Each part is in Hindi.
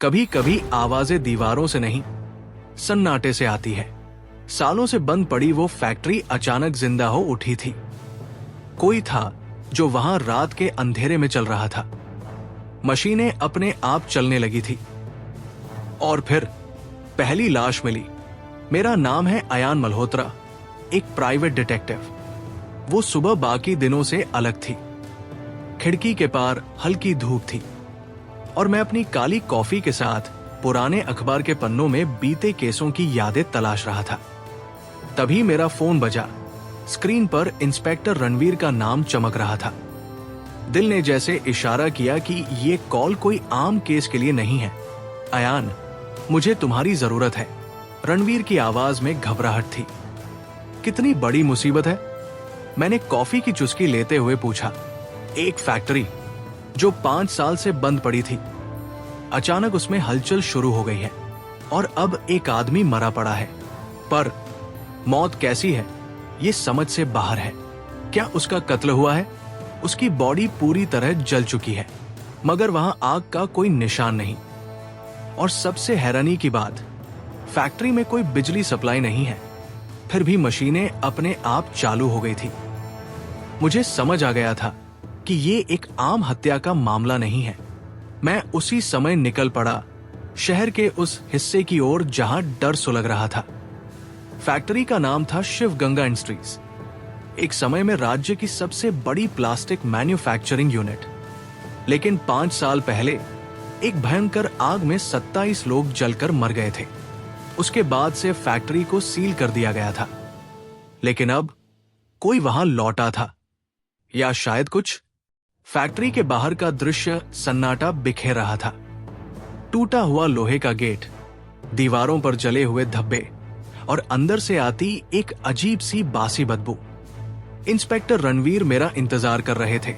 कभी कभी आवाजें दीवारों से नहीं, सन्नाटे से आती है। सालों से बंद पड़ी वो फैक्ट्री अचानक जिंदा हो उठी थी। कोई था जो वहां रात के अंधेरे में चल रहा था। मशीनें अपने आप चलने लगी थी। और फिर पहली लाश मिली। मेरा नाम है अयान मल्होत्रा, एक प्राइवेट डिटेक्टिव। वो सुबह बाकी दिनों से अलग थी। खिड़की के पार हल्की धूप थी और मैं अपनी काली कॉफी के साथ पुराने अखबार के पन्नों में बीते केसों की यादें तलाश रहा था। तभी मेरा फोन बजा। स्क्रीन पर इंस्पेक्टर रणवीर का नाम चमक रहा था। दिल ने जैसे इशारा किया कि ये कॉल कोई आम केस के लिए नहीं है। अयान, मुझे तुम्हारी जरूरत है। रणवीर की आवाज में घबराहट थी। कितनी बड़ी मुसीबत है? मैंने कॉफी की चुस्की लेते हुए पूछा। एक फैक्ट्री जो 5 साल से बंद पड़ी थी, अचानक उसमें हलचल शुरू हो गई है और अब एक आदमी मरा पड़ा है। पर मौत कैसी है ये समझ से बाहर है। क्या उसका कत्ल हुआ है? उसकी बॉडी पूरी तरह जल चुकी है, मगर वहां आग का कोई निशान नहीं। और सबसे हैरानी की बात, फैक्ट्री में कोई बिजली सप्लाई नहीं है, फिर भी मशीनें अपने आप चालू हो गई थी। मुझे समझ आ गया था कि ये एक आम हत्या का मामला नहीं है। मैं उसी समय निकल पड़ा, शहर के उस हिस्से की ओर जहां डर सुलग रहा था। फैक्ट्री का नाम था शिव गंगा इंडस्ट्रीज, एक समय में राज्य की सबसे बड़ी प्लास्टिक मैन्युफैक्चरिंग यूनिट। लेकिन 5 साल पहले एक भयंकर आग में 27 लोग जलकर मर गए थे। उसके बाद से फैक्ट्री को सील कर दिया गया था। लेकिन अब कोई वहां लौटा था, या शायद कुछ। फैक्ट्री के बाहर का दृश्य सन्नाटा बिखेर रहा था। टूटा हुआ लोहे का गेट, दीवारों पर जले हुए धब्बे और अंदर से आती एक अजीब सी बासी बदबू। इंस्पेक्टर रणवीर मेरा इंतजार कर रहे थे।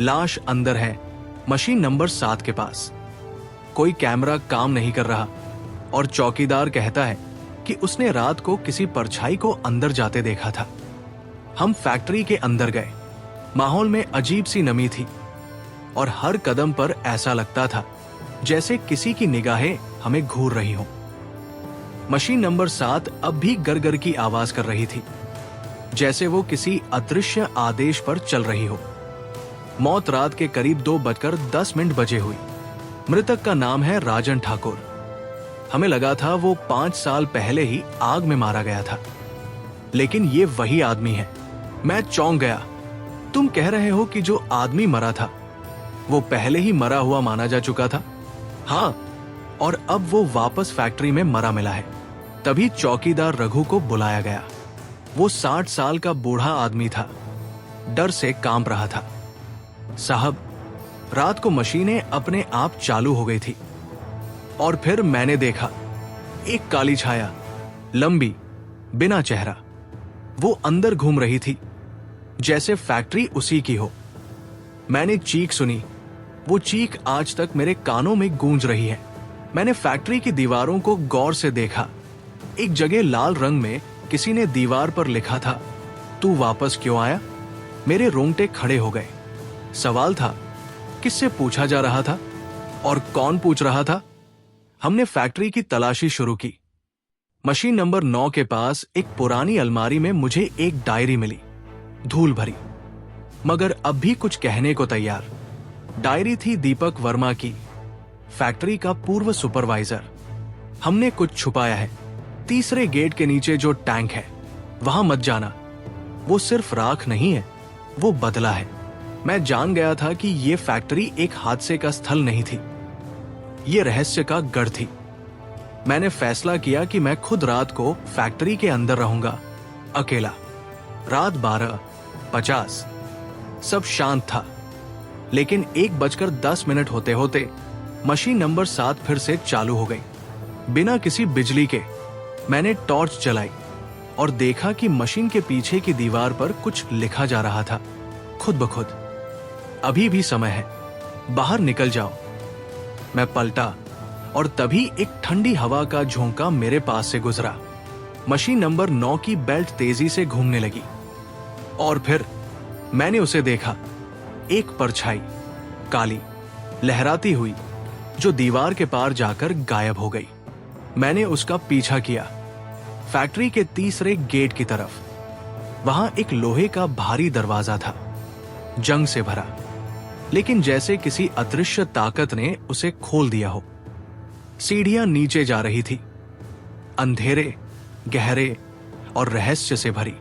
लाश अंदर है, मशीन नंबर 7 के पास। कोई कैमरा काम नहीं कर रहा और चौकीदार कहता है कि उसने रात को किसी परछाई को अंदर जाते देखा था। हम फैक्ट्री के अंदर गए। माहौल में अजीब सी नमी थी और हर कदम पर ऐसा लगता था जैसे किसी की निगाहें हमें घूर रही हों। मशीन नंबर 7 अब भी गरगर की आवाज कर रही थी, जैसे वो किसी अदृश्य आदेश पर चल रही हो। मौत रात के करीब 2:10 बजे हुई। मृतक का नाम है राजन ठाकुर। हमें लगा था वो 5 साल पहले ही आग में मारा गया था, लेकिन ये वही आदमी है। मैं चौंक गया। तुम कह रहे हो कि जो आदमी मरा था वो पहले ही मरा हुआ माना जा चुका था? हाँ, और अब वो वापस फैक्ट्री में मरा मिला है। तभी चौकीदार रघु को बुलाया गया। वो 60 साल का बूढ़ा आदमी था, डर से कांप रहा था। साहब, रात को मशीनें अपने आप चालू हो गई थी और फिर मैंने देखा एक काली छाया, लंबी, बिना चेहरा। वो अंदर घूम रही थी, जैसे फैक्ट्री उसी की हो। मैंने चीख सुनी। वो चीख आज तक मेरे कानों में गूंज रही है। मैंने फैक्ट्री की दीवारों को गौर से देखा। एक जगह लाल रंग में किसी ने दीवार पर लिखा था, तू वापस क्यों आया? मेरे रोंगटे खड़े हो गए। सवाल था, किससे पूछा जा रहा था और कौन पूछ रहा था? हमने फैक्ट्री की तलाशी शुरू की। मशीन नंबर 9 के पास एक पुरानी अलमारी में मुझे एक डायरी मिली, धूल भरी, मगर अब भी कुछ कहने को तैयार। डायरी थी दीपक वर्मा की, फैक्ट्री का पूर्व सुपरवाइजर। हमने कुछ छुपाया है। तीसरे गेट के नीचे जो टैंक है वहां मत जाना। वो सिर्फ राख नहीं है, वो बदला है। मैं जान गया था कि ये फैक्ट्री एक हादसे का स्थल नहीं थी, ये रहस्य का गढ़ थी। मैंने फैसला किया कि मैं खुद रात को फैक्ट्री के अंदर रहूंगा, अकेला। रात 12:50। सब शांत था, लेकिन 1:10 होते होते मशीन नंबर 7 फिर से चालू हो गई। बिना किसी बिजली के मैंने टॉर्च जलाई और देखा कि मशीन के पीछे की दीवार पर कुछ लिखा जा रहा था, खुद ब खुद। अभी भी समय है, बाहर निकल जाओ। मैं पलटा और तभी एक ठंडी हवा का झोंका मेरे पास से गुजरा। मशीन नंबर 9 की बेल्ट तेजी से घूमने लगी और फिर मैंने उसे देखा। एक परछाई, काली, लहराती हुई, जो दीवार के पार जाकर गायब हो गई। मैंने उसका पीछा किया, फैक्ट्री के तीसरे गेट की तरफ। वहां एक लोहे का भारी दरवाजा था, जंग से भरा, लेकिन जैसे किसी अदृश्य ताकत ने उसे खोल दिया हो। सीढ़ियां नीचे जा रही थी, अंधेरे, गहरे और रहस्य से भरी।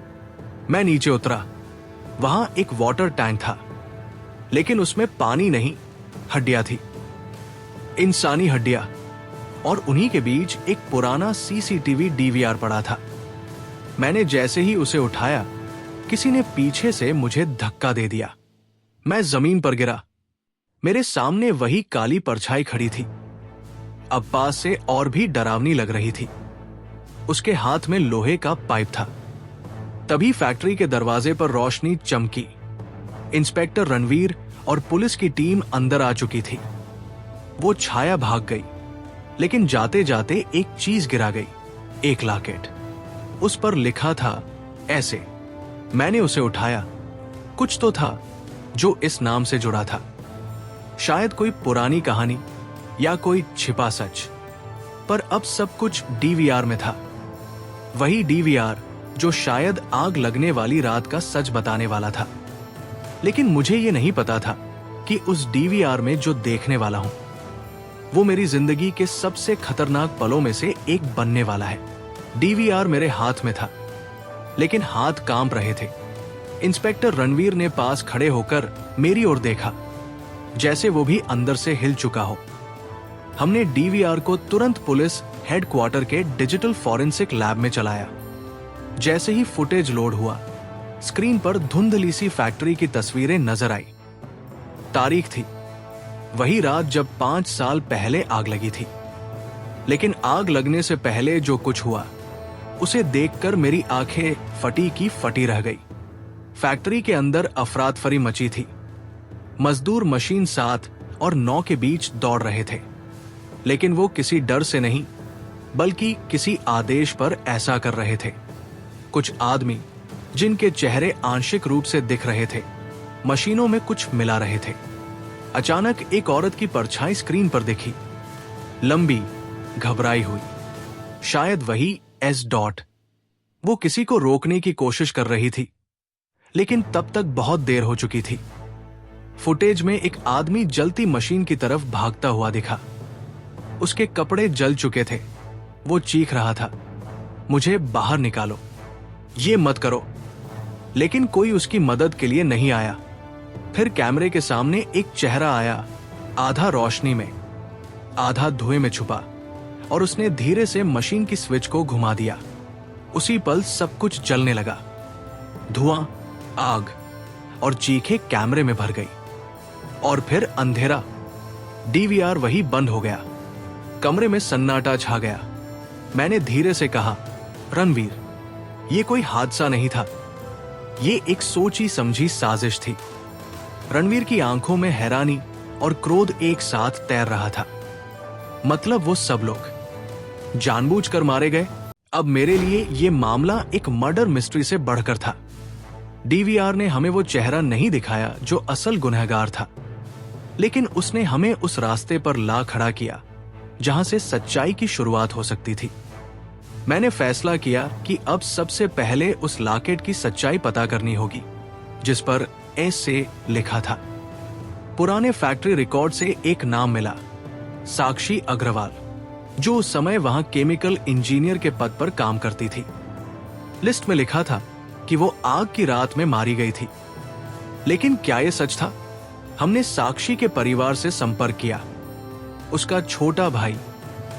मैं नीचे उतरा। वहां एक वाटर टैंक था, लेकिन उसमें पानी नहीं, हड्डियां थी, इंसानी हड्डियां। और उन्हीं के बीच एक पुराना सीसीटीवी डीवीआर पड़ा था। मैंने जैसे ही उसे उठाया, किसी ने पीछे से मुझे धक्का दे दिया। मैं जमीन पर गिरा। मेरे सामने वही काली परछाई खड़ी थी, अब पास से और भी डरावनी लग रही थी। उसके हाथ में लोहे का पाइप था। तभी फैक्ट्री के दरवाजे पर रोशनी चमकी। इंस्पेक्टर रणवीर और पुलिस की टीम अंदर आ चुकी थी। वो छाया भाग गई, लेकिन जाते जाते एक चीज गिरा गई, एक लॉकेट। उस पर लिखा था ऐसे। मैंने उसे उठाया। कुछ तो था जो इस नाम से जुड़ा था, शायद कोई पुरानी कहानी या कोई छिपा सच। पर अब सब कुछ डीवीआर में था, वही डीवीआर जो शायद आग लगने वाली रात का सच बताने वाला था। लेकिन मुझे यह नहीं पता था कि उस डीवीआर में जो देखने वाला हूं, वो मेरी जिंदगी के सबसे खतरनाक पलों में से एक बनने वाला है। डीवीआर मेरे हाथ में था, लेकिन हाथ कांप रहे थे। इंस्पेक्टर रणवीर ने पास खड़े होकर मेरी ओर देखा, जैसे वो भी अंदर से हिल चुका हो। हमने डीवीआर को तुरंत पुलिस हेडक्वार्टर के डिजिटल फॉरेंसिक लैब में चलाया। जैसे ही फुटेज लोड हुआ, स्क्रीन पर धुंधली सी फैक्ट्री की तस्वीरें नजर आई। तारीख थी वही रात जब 5 साल पहले आग लगी थी। लेकिन आग लगने से पहले जो कुछ हुआ, उसे देखकर मेरी आंखें फटी की फटी रह गई। फैक्ट्री के अंदर अफरातफरी मची थी। मजदूर मशीन 7 और 9 के बीच दौड़ रहे थे, लेकिन वो किसी डर से नहीं, बल्कि किसी आदेश पर ऐसा कर रहे थे। कुछ आदमी, जिनके चेहरे आंशिक रूप से दिख रहे थे, मशीनों में कुछ मिला रहे थे। अचानक एक औरत की परछाई स्क्रीन पर दिखी, लंबी, घबराई हुई, शायद वही एस डॉट। वो किसी को रोकने की कोशिश कर रही थी, लेकिन तब तक बहुत देर हो चुकी थी। फुटेज में एक आदमी जलती मशीन की तरफ भागता हुआ दिखा। उसके कपड़े जल चुके थे। वो चीख रहा था, मुझे बाहर निकालो, ये मत करो। लेकिन कोई उसकी मदद के लिए नहीं आया। फिर कैमरे के सामने एक चेहरा आया, आधा रोशनी में, आधा धुएं में छुपा, और उसने धीरे से मशीन की स्विच को घुमा दिया। उसी पल सब कुछ जलने लगा। धुआं, आग और चीखें कैमरे में भर गई। और फिर अंधेरा। डीवीआर वही बंद हो गया। कमरे में सन्नाटा छा गया। मैंने धीरे से कहा, रणवीर, ये कोई हादसा नहीं था, ये एक सोची समझी साजिश थी। रणवीर की आंखों में हैरानी और क्रोध एक साथ तैर रहा था। मतलब वो सब लोग जानबूझकर मारे गए। अब मेरे लिए ये मामला एक मर्डर मिस्ट्री से बढ़कर था। डीवीआर ने हमें वो चेहरा नहीं दिखाया जो असल गुनहगार था, लेकिन उसने हमें उस रास्ते पर ला खड़ा किया जहां से सच्चाई की शुरुआत हो सकती थी। मैंने फैसला किया कि अब सबसे पहले उस लॉकेट की सच्चाई पता करनी होगी, जिस पर एस से लिखा था। पुराने फैक्ट्री रिकॉर्ड से एक नाम मिला, साक्षी अग्रवाल, जो उस समय वहां केमिकल इंजीनियर के पद पर काम करती थी। लिस्ट में लिखा था कि वो आग की रात में मारी गई थी। लेकिन क्या यह सच था? हमने साक्षी के परिवार से संपर्क किया। उसका छोटा भाई,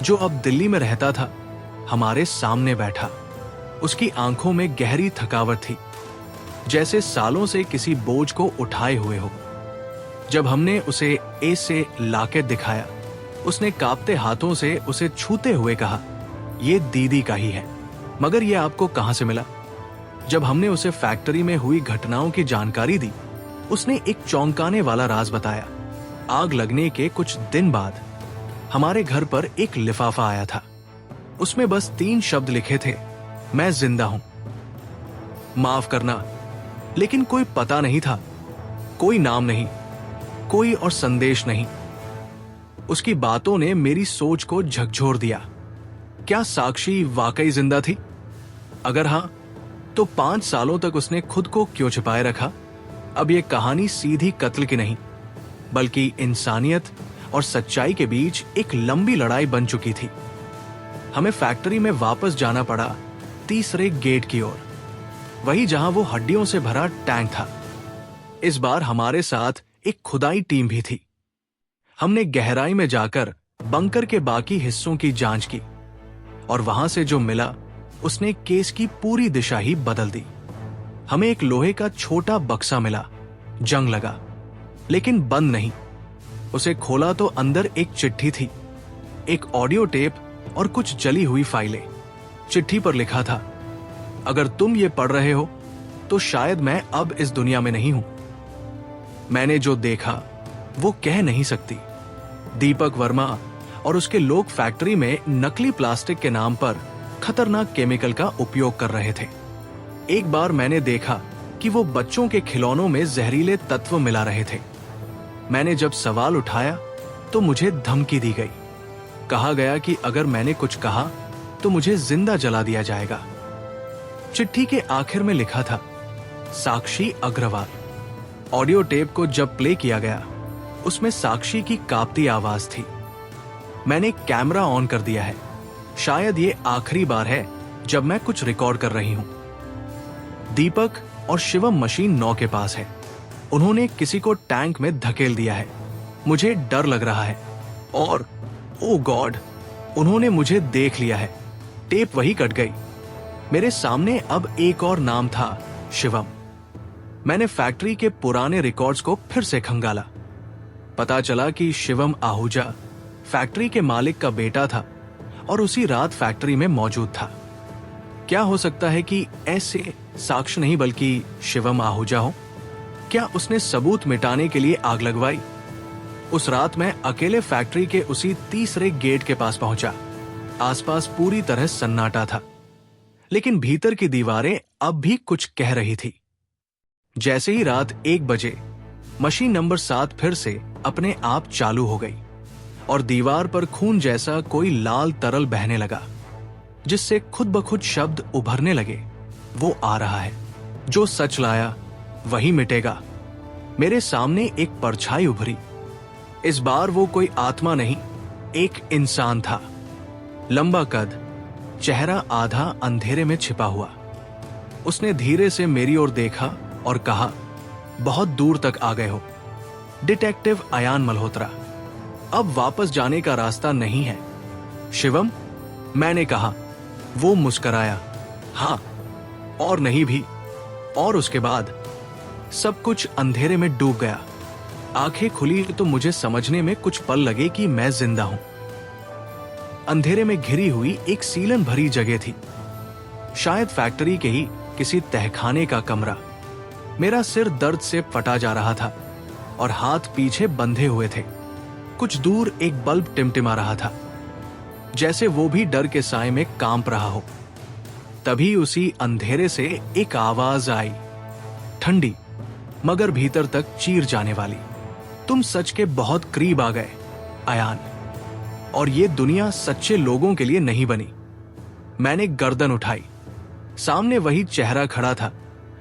जो अब दिल्ली में रहता था, हमारे सामने बैठा। उसकी आंखों में गहरी थकावट थी, जैसे सालों से किसी बोझ को उठाए हुए हो। जब हमने उसे ए से लॉकेट दिखाया, उसने कांपते हाथों से उसे छूते हुए कहा, यह दीदी का ही है। मगर यह आपको कहां से मिला? जब हमने उसे फैक्ट्री में हुई घटनाओं की जानकारी दी, उसने एक चौंकाने वाला राज बताया। आग लगने के कुछ दिन बाद हमारे घर पर एक लिफाफा आया था। उसमें बस 3 शब्द लिखे थे, मैं जिंदा हूं, माफ करना। लेकिन कोई पता नहीं था, कोई नाम नहीं, कोई और संदेश नहीं। उसकी बातों ने मेरी सोच को झकझोर दिया। क्या साक्षी वाकई जिंदा थी? अगर हां, तो 5 सालों तक उसने खुद को क्यों छिपाए रखा? अब यह कहानी सीधी कत्ल की नहीं, बल्कि इंसानियत और सच्चाई के बीच एक लंबी लड़ाई बन चुकी थी। हमें फैक्ट्री में वापस जाना पड़ा, तीसरे गेट की ओर, वही जहां वो हड्डियों से भरा टैंक था। इस बार हमारे साथ एक खुदाई टीम भी थी। हमने गहराई में जाकर बंकर के बाकी हिस्सों की जांच की, और वहां से जो मिला उसने केस की पूरी दिशा ही बदल दी। हमें एक लोहे का छोटा बक्सा मिला, जंग लगा, लेकिन बंद नहीं। उसे खोला तो अंदर एक चिट्ठी थी, एक ऑडियो टेप और कुछ जली हुई फाइलें। चिट्ठी पर लिखा था, अगर तुम ये पढ़ रहे हो तो शायद मैं अब इस दुनिया में नहीं हूं। मैंने जो देखा वो कह नहीं सकती। दीपक वर्मा और उसके लोग फैक्ट्री में नकली प्लास्टिक के नाम पर खतरनाक केमिकल का उपयोग कर रहे थे। एक बार मैंने देखा कि वो बच्चों के खिलौनों में जहरीले तत्व मिला रहे थे। मैंने जब सवाल उठाया तो मुझे धमकी दी गई। कहा गया कि अगर मैंने कुछ कहा तो मुझे जिंदा जला दिया जाएगा। चिट्ठी के आखिर में लिखा था, साक्षी अग्रवाल। ऑडियो टेप को जब प्ले किया गया, उसमें साक्षी की कांपती आवाज थी। मैंने कैमरा ऑन कर दिया है। शायद ये आखिरी बार है जब मैं कुछ रिकॉर्ड कर रही हूं। दीपक और शिवम मशीन 9 के पास है। उन्होंने किसी को टैंक में धकेल दिया है। मुझे डर लग रहा है, और ओ गॉड, उन्होंने मुझे देख लिया है। टेप वही कट गई। मेरे सामने अब एक और नाम था, शिवम। मैंने फैक्ट्री के पुराने रिकॉर्ड्स को फिर से खंगाला। पता चला कि शिवम आहूजा फैक्ट्री के मालिक का बेटा था और उसी रात फैक्ट्री में मौजूद था। क्या हो सकता है कि ऐसे साक्ष्य नहीं बल्कि शिवम आहूजा हो? क्या उसने सबूत मिटाने के लिए आग लगवाई? उस रात मैं अकेले फैक्ट्री के उसी तीसरे गेट के पास पहुंचा। आसपास पूरी तरह सन्नाटा था, लेकिन भीतर की दीवारें अब भी कुछ कह रही थी। जैसे ही रात 1 बजे मशीन नंबर 7 फिर से अपने आप चालू हो गई और दीवार पर खून जैसा कोई लाल तरल बहने लगा, जिससे खुद ब खुद शब्द उभरने लगे, वो आ रहा है, जो सच लाया वही मिटेगा। मेरे सामने एक परछाई उभरी। इस बार वो कोई आत्मा नहीं, एक इंसान था। लंबा कद, चेहरा आधा अंधेरे में छिपा हुआ। उसने धीरे से मेरी ओर देखा और कहा, बहुत दूर तक आ गए हो डिटेक्टिव अयान मल्होत्रा, अब वापस जाने का रास्ता नहीं है। शिवम, मैंने कहा। वो मुस्कराया, हाँ, और नहीं भी। और उसके बाद सब कुछ अंधेरे में डूब गया। आंखें खुली तो मुझे समझने में कुछ पल लगे कि मैं जिंदा हूं। अंधेरे में घिरी हुई एक सीलन भरी जगह थी, शायद फैक्ट्री के ही किसी तहखाने का कमरा। मेरा सिर दर्द से फटा जा रहा था और हाथ पीछे बंधे हुए थे। कुछ दूर एक बल्ब टिमटिमा रहा था, जैसे वो भी डर के साए में कांप रहा हो। तभी उसी अंधेरे से एक आवाज आई, ठंडी मगर भीतर तक चीर जाने वाली, तुम सच के बहुत करीब आ गए अयान, और ये दुनिया सच्चे लोगों के लिए नहीं बनी। मैंने गर्दन उठाई। सामने वही चेहरा खड़ा था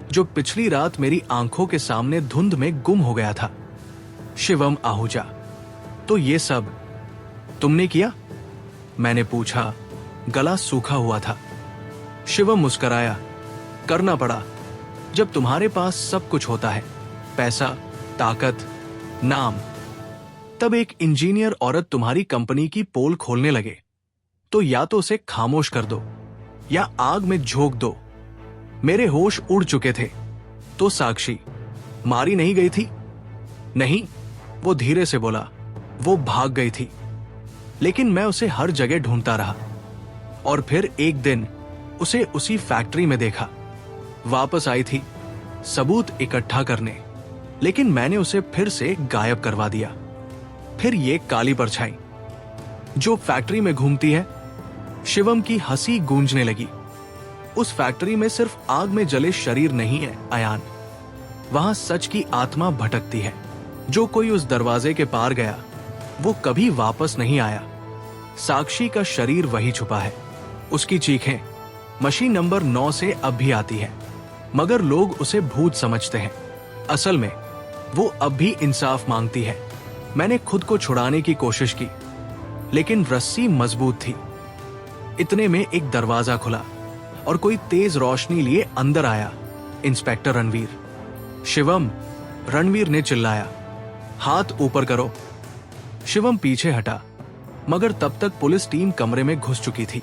जो पिछली रात मेरी आंखों के सामने धुंध में गुम हो गया था, शिवम आहूजा। तो ये सब तुमने किया? मैंने पूछा, गला सूखा हुआ था। शिवम मुस्कराया, करना पड़ा। जब तुम्हारे पास सब कुछ होता है, पैसा, ताकत, नाम, तब एक इंजीनियर औरत तुम्हारी कंपनी की पोल खोलने लगे तो या तो उसे खामोश कर दो या आग में झोंक दो। मेरे होश उड़ चुके थे। तो साक्षी मारी नहीं गई थी? नहीं, वो धीरे से बोला, वो भाग गई थी, लेकिन मैं उसे हर जगह ढूंढता रहा और फिर एक दिन उसे उसी फैक्ट्री में देखा। वापस आई थी सबूत इकट्ठा करने, लेकिन मैंने उसे फिर से गायब करवा दिया। फिर ये काली परछाई जो फैक्ट्री में घूमती है। शिवम की हंसी गूंजने लगी। उस फैक्ट्री में सिर्फ आग में जले शरीर नहीं है अयान, वहां सच की आत्मा भटकती है। जो कोई उस दरवाजे के पार गया वो कभी वापस नहीं आया। साक्षी का शरीर वही छुपा है। उसकी चीखें मशीन नंबर 9 से अब भी आती है, मगर लोग उसे भूत समझते हैं। असल में वो अब भी इंसाफ मांगती है। मैंने खुद को छुड़ाने की कोशिश की, लेकिन रस्सी मजबूत थी। इतने में एक दरवाजा खुला और कोई तेज रोशनी लिए अंदर आया। इंस्पेक्टर रणवीर। शिवम, रणवीर ने चिल्लाया, हाथ ऊपर करो। शिवम पीछे हटा, मगर तब तक पुलिस टीम कमरे में घुस चुकी थी।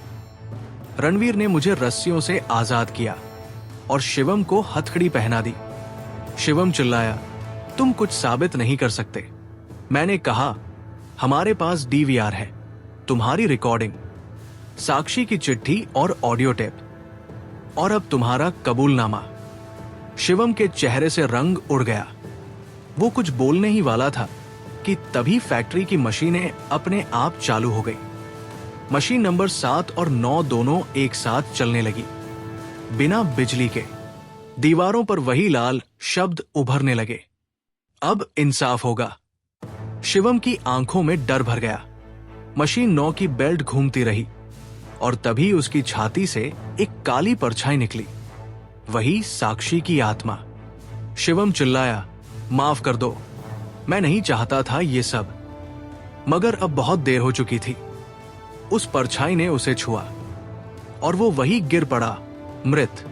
रणवीर ने मुझे रस्सियों से आजाद किया और शिवम को हथकड़ी पहना दी। शिवम चिल्लाया, तुम कुछ साबित नहीं कर सकते। मैंने कहा, हमारे पास डीवीआर है, तुम्हारी रिकॉर्डिंग, साक्षी की चिट्ठी और ऑडियो टेप, और अब तुम्हारा कबूलनामा। शिवम के चेहरे से रंग उड़ गया। वो कुछ बोलने ही वाला था कि तभी फैक्ट्री की मशीनें अपने आप चालू हो गई। मशीन नंबर 7 और 9 दोनों एक साथ चलने लगी, बिना बिजली के। दीवारों पर वही लाल शब्द उभरने लगे, अब इंसाफ होगा। शिवम की आंखों में डर भर गया। मशीन 9 की बेल्ट घूमती रही और तभी उसकी छाती से एक काली परछाई निकली, वही साक्षी की आत्मा। शिवम चिल्लाया, माफ कर दो, मैं नहीं चाहता था ये सब। मगर अब बहुत देर हो चुकी थी। उस परछाई ने उसे छुआ और वो वही गिर पड़ा, मृत।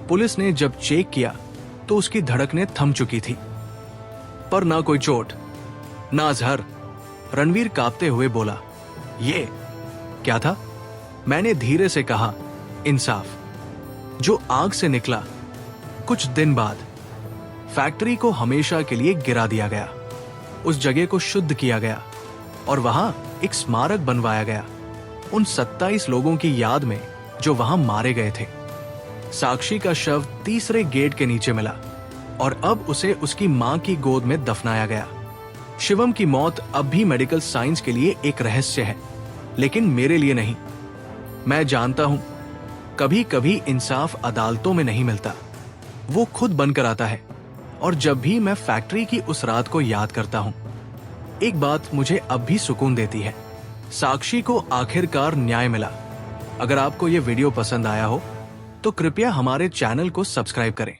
पुलिस ने जब चेक किया तो उसकी धड़कनें थम चुकी थी, पर ना कोई चोट, ना जहर। रणवीर कांपते हुए बोला, ये क्या था? मैंने धीरे से कहा, इंसाफ, जो आग से निकला। कुछ दिन बाद फैक्ट्री को हमेशा के लिए गिरा दिया गया। उस जगह को शुद्ध किया गया और वहां एक स्मारक बनवाया गया उन 27 लोगों की याद में जो वहां मारे गए थे। साक्षी का शव तीसरे गेट के नीचे मिला और अब उसे उसकी मां की गोद में दफनाया गया। शिवम की मौत अब भी मेडिकल साइंस के लिए एक रहस्य है, लेकिन मेरे लिए नहीं। मैं जानता हूं, कभी कभी इंसाफ अदालतों में नहीं मिलता, वो खुद बनकर आता है। और जब भी मैं फैक्ट्री की उस रात को याद करता हूं, एक बात मुझे अब भी सुकून देती है, साक्षी को आखिरकार न्याय मिला। अगर आपको यह वीडियो पसंद आया हो तो कृपया हमारे चैनल को सब्सक्राइब करें।